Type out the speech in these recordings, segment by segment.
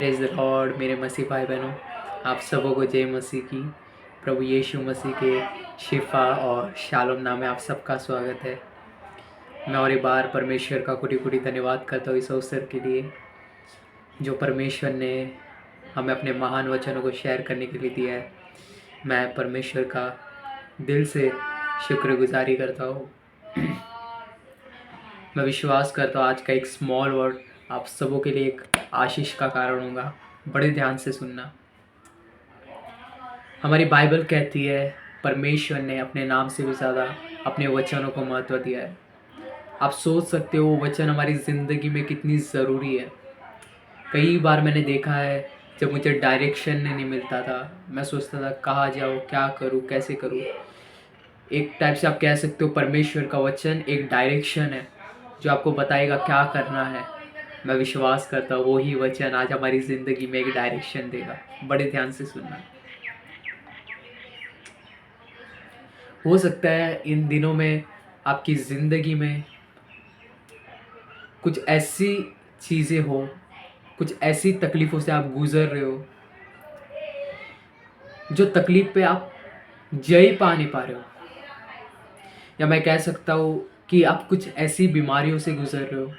Praise the Lord मेरे मसीह भाई बहनों, आप सबों को जय मसीह की। प्रभु यीशु मसीह के शिफा और शालोम नाम में आप सबका स्वागत है। मैं और एक बार परमेश्वर का कोटि कोटि धन्यवाद करता हूँ इस अवसर के लिए जो परमेश्वर ने हमें अपने महान वचनों को शेयर करने के लिए दिया है। मैं परमेश्वर का दिल से शुक्रगुजारी करता हूँ। मैं विश्वास करता हूँ आज का एक स्मॉल वर्ड आप सबों के लिए एक आशीष का कारण होगा। बड़े ध्यान से सुनना। हमारी बाइबल कहती है परमेश्वर ने अपने नाम से भी ज़्यादा अपने वचनों को महत्व दिया है। आप सोच सकते हो वो वचन हमारी ज़िंदगी में कितनी ज़रूरी है। कई बार मैंने देखा है जब मुझे डायरेक्शन नहीं मिलता था, मैं सोचता था कहाँ जाऊँ, क्या करूँ, कैसे करूँ। एक टाइप से आप कह सकते हो परमेश्वर का वचन एक डायरेक्शन है जो आपको बताएगा क्या करना है। मैं विश्वास करता हूँ वही वचन आज हमारी ज़िंदगी में एक डायरेक्शन देगा। बड़े ध्यान से सुनना। हो सकता है इन दिनों में आपकी ज़िंदगी में कुछ ऐसी चीज़ें हो, कुछ ऐसी तकलीफ़ों से आप गुज़र रहे हो जो तकलीफ़ पे आप जय पा नहीं पा रहे हो, या मैं कह सकता हूँ कि आप कुछ ऐसी बीमारियों से गुज़र रहे हो,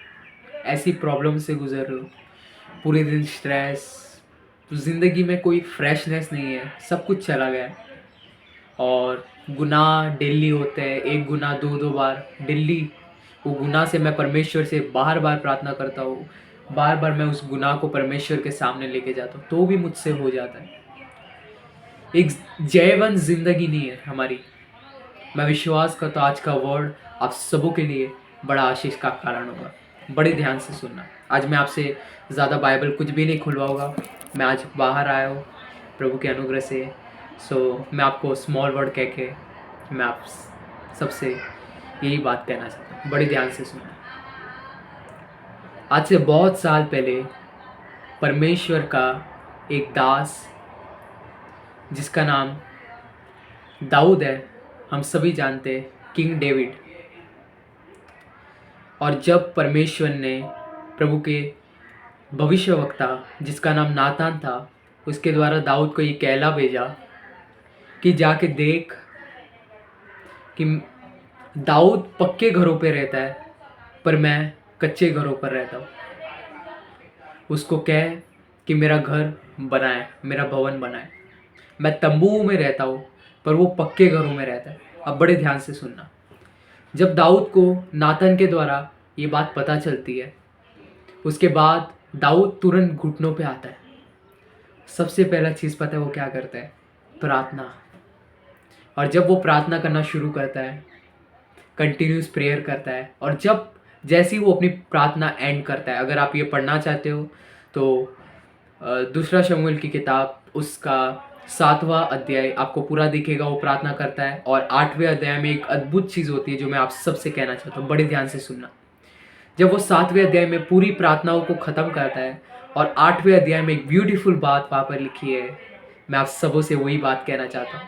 ऐसी प्रॉब्लम से गुज़र रहे हो। पूरे दिन स्ट्रेस, ज़िंदगी में कोई फ्रेशनेस नहीं है, सब कुछ चला गया है और गुनाह डेली होते हैं, एक गुनाह दो दो बार डेली। वो गुनाह से मैं परमेश्वर से बार बार प्रार्थना करता हूँ, बार बार मैं उस गुनाह को परमेश्वर के सामने लेके जाता हूँ, तो भी मुझसे हो जाता है। एक जयवंत ज़िंदगी नहीं है हमारी। मैं विश्वास करता हूँ आज का वर्ड आप सबों के लिए बड़ा आशीष का कारण होगा। बड़े ध्यान से सुनना। आज मैं आपसे ज़्यादा बाइबल कुछ भी नहीं खुलवाऊँगा। मैं आज बाहर आया हूँ प्रभु के अनुग्रह से। मैं आपको स्मॉल वर्ड कह के मैं आप सबसे यही बात कहना चाहता हूँ। बड़े ध्यान से सुनना। आज से बहुत साल पहले परमेश्वर का एक दास जिसका नाम दाऊद है, हम सभी जानते हैं, किंग डेविड। और जब परमेश्वर ने प्रभु के भविष्यवक्ता जिसका नाम नातान था उसके द्वारा दाऊद को ये कहला भेजा कि जाके देख कि दाऊद पक्के घरों पे रहता है पर मैं कच्चे घरों पर रहता हूँ। उसको कह कि मेरा घर बनाए, मेरा भवन बनाए। मैं तंबू में रहता हूँ पर वो पक्के घरों में रहता है। अब बड़े ध्यान से सुनना। जब दाऊद को नातन के द्वारा ये बात पता चलती है, उसके बाद दाऊद तुरंत घुटनों पे आता है। सबसे पहला चीज़ पता है वो क्या करता है? प्रार्थना। और जब वो प्रार्थना करना शुरू करता है, कंटिन्यूस प्रेयर करता है, और जब जैसे ही वो अपनी प्रार्थना एंड करता है, अगर आप ये पढ़ना चाहते हो तो दूसरा शमूएल की किताब उसका 7वां अध्याय आपको पूरा दिखेगा। वो प्रार्थना करता है और 8वें अध्याय में एक अद्भुत चीज़ होती है जो मैं आप सबसे कहना चाहता हूँ। बड़े ध्यान से सुनना। जब वो 7वें अध्याय में पूरी प्रार्थनाओं को ख़त्म करता है और 8वें अध्याय में एक ब्यूटीफुल बात वहाँ पर लिखी है, मैं आप सबों से वही बात कहना चाहता हूँ।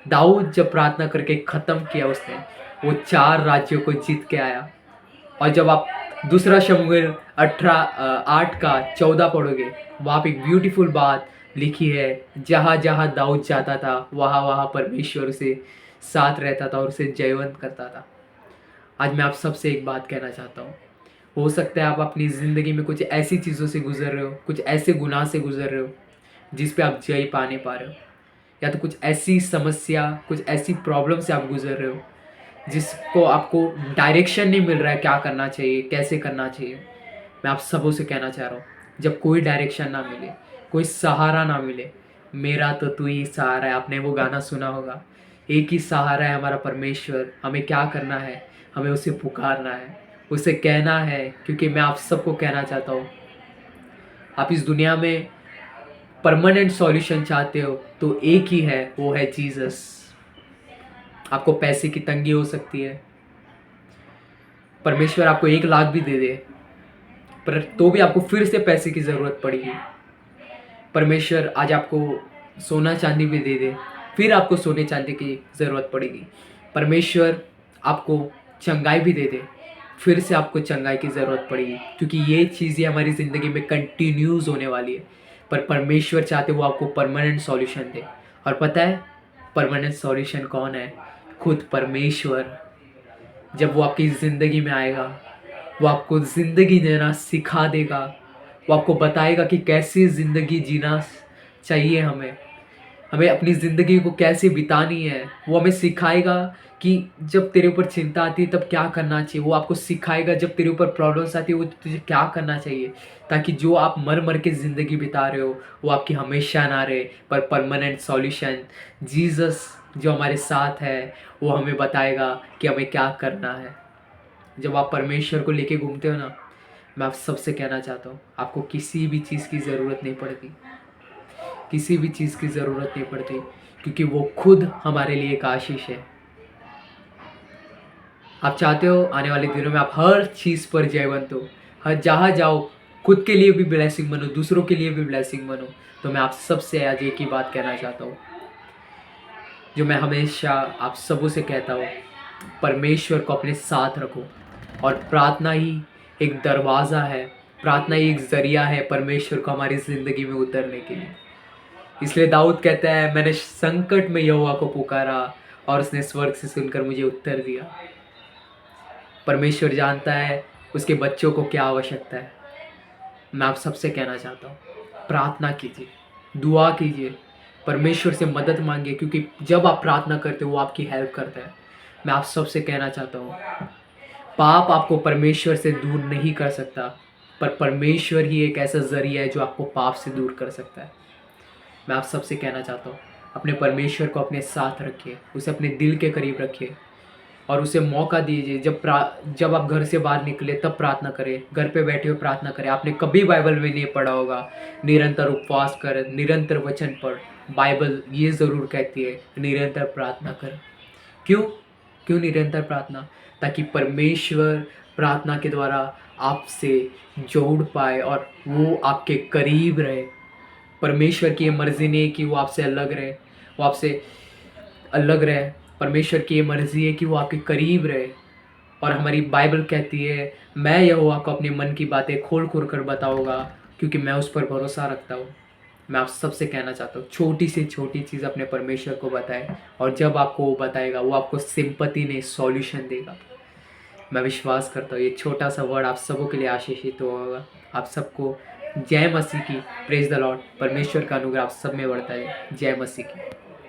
दाऊद जब प्रार्थना करके ख़त्म किया उसने, वो 4 राज्यों को जीत के आया। और जब आप दूसरा शमूएल 8 का 14 पढ़ोगे, वहाँ पे एक ब्यूटीफुल बात लिखी है, जहाँ जहाँ दाऊद जाता था वहाँ वहाँ परमेश्वर उसे साथ रहता था और उसे जयवंत करता था। आज मैं आप सबसे एक बात कहना चाहता हूँ। हो सकता है आप अपनी ज़िंदगी में कुछ ऐसी चीज़ों से गुजर रहे हो, कुछ ऐसे गुनाह से गुजर रहे हो जिस पे आप जय पा नहीं पा रहे हो, या तो कुछ ऐसी समस्या, कुछ ऐसी प्रॉब्लम से आप गुजर रहे हो जिसको आपको डायरेक्शन नहीं मिल रहा है, क्या करना चाहिए, कैसे करना चाहिए। मैं आप सबों से कहना चाह रहा हूँ, जब कोई डायरेक्शन ना मिले, कोई सहारा ना मिले, मेरा तो तू ही सहारा है। आपने वो गाना सुना होगा, एक ही सहारा है हमारा परमेश्वर। हमें क्या करना है? हमें उसे पुकारना है, उसे कहना है। क्योंकि मैं आप सबको कहना चाहता हूँ, आप इस दुनिया में परमानेंट सॉल्यूशन चाहते हो तो एक ही है, वो है जीसस। आपको पैसे की तंगी हो सकती है, परमेश्वर आपको 1 लाख भी दे दे पर तो भी आपको फिर से पैसे की ज़रूरत पड़ेगी। परमेश्वर आज आपको सोना चांदी भी दे दे, फिर आपको सोने चांदी की ज़रूरत पड़ेगी। परमेश्वर आपको चंगाई भी दे दे, फिर से आपको चंगाई की ज़रूरत पड़ेगी, क्योंकि ये चीज़ें हमारी ज़िंदगी में कंटिन्यूज़ होने वाली है। पर परमेश्वर चाहते वो आपको परमानेंट सॉल्यूशन दे। और पता है परमानेंट सॉल्यूशन कौन है? खुद परमेश्वर। जब वो आपकी ज़िंदगी में आएगा, वो आपको ज़िंदगी जीना सिखा देगा। वो आपको बताएगा कि कैसी ज़िंदगी जीना चाहिए हमें, हमें अपनी ज़िंदगी को कैसे बितानी है। वो हमें सिखाएगा कि जब तेरे ऊपर चिंता आती है तब क्या करना चाहिए। वो आपको सिखाएगा जब तेरे ऊपर प्रॉब्लम्स आती है वो तुझे क्या करना चाहिए, ताकि जो आप मर मर के ज़िंदगी बिता रहे हो वो आपकी हमेशा ना रहे, पर परमानेंट सॉल्यूशन जीसस जो हमारे साथ है वो हमें बताएगा कि हमें क्या करना है। जब आप परमेश्वर को लेके घूमते हो ना, मैं आप सबसे कहना चाहता हूँ आपको किसी भी चीज़ की ज़रूरत नहीं पड़ती, किसी भी चीज़ की ज़रूरत नहीं पड़ती, क्योंकि वो खुद हमारे लिए एक आशीष है। आप चाहते हो आने वाले दिनों में आप हर चीज़ पर जयवंत हो, हर जहाँ जाओ खुद के लिए भी ब्लेसिंग बनो, दूसरों के लिए भी ब्लेसिंग बनो। तो मैं आप सबसे आज एक ही बात कहना चाहता हूँ, जो मैं हमेशा आप सबों से कहता हूँ, परमेश्वर को अपने साथ रखो। और प्रार्थना ही एक दरवाज़ा है, प्रार्थना ही एक ज़रिया है परमेश्वर को हमारी ज़िंदगी में उतरने के लिए। इसलिए दाऊद कहता है, मैंने संकट में यहोवा को पुकारा और उसने स्वर्ग से सुनकर मुझे उत्तर दिया। परमेश्वर जानता है उसके बच्चों को क्या आवश्यकता है। मैं आप सबसे कहना चाहता हूँ, प्रार्थना कीजिए, दुआ कीजिए, परमेश्वर से मदद मांगिए, क्योंकि जब आप प्रार्थना करते हो वो आपकी हेल्प करता है। मैं आप सबसे कहना चाहता हूँ, पाप आपको परमेश्वर से दूर नहीं कर सकता, पर परमेश्वर ही एक ऐसा ज़रिया है जो आपको पाप से दूर कर सकता है। मैं आप सबसे कहना चाहता हूँ, अपने परमेश्वर को अपने साथ रखिए, उसे अपने दिल के करीब रखिए और उसे मौका दीजिए। जब आप घर से बाहर निकले तब प्रार्थना करें, घर पे बैठे हुए प्रार्थना करें। आपने कभी बाइबल में नहीं पढ़ा होगा, निरंतर उपवास कर, निरंतर वचन पढ़। बाइबल ये ज़रूर कहती है निरंतर प्रार्थना कर। क्यों क्यों निरंतर प्रार्थना? ताकि परमेश्वर प्रार्थना के द्वारा आपसे जोड़ पाए और वो आपके करीब रहे। परमेश्वर की ये मर्ज़ी नहीं कि वो आपसे अलग रहे, वो आपसे अलग रहे। परमेश्वर की ये मर्ज़ी है कि वो आपके करीब रहे। और हमारी बाइबल कहती है, मैं यहोवा को अपने मन की बातें खोल खोल कर बताऊँगा, क्योंकि मैं उस पर भरोसा रखता हूँ। मैं आप सबसे कहना चाहता हूँ, छोटी से छोटी चीज़ अपने परमेश्वर को बताएं, और जब आपको वो बताएगा वो आपको सिंपैथी नहीं सॉल्यूशन देगा। मैं विश्वास करता हूँ ये छोटा सा वर्ड आप सबों के लिए आशीषित होगा। आप सबको जय मसीह की, प्रेज द लॉर्ड। परमेश्वर का अनुग्रह आप सब में बढ़ता है। जय मसीह की।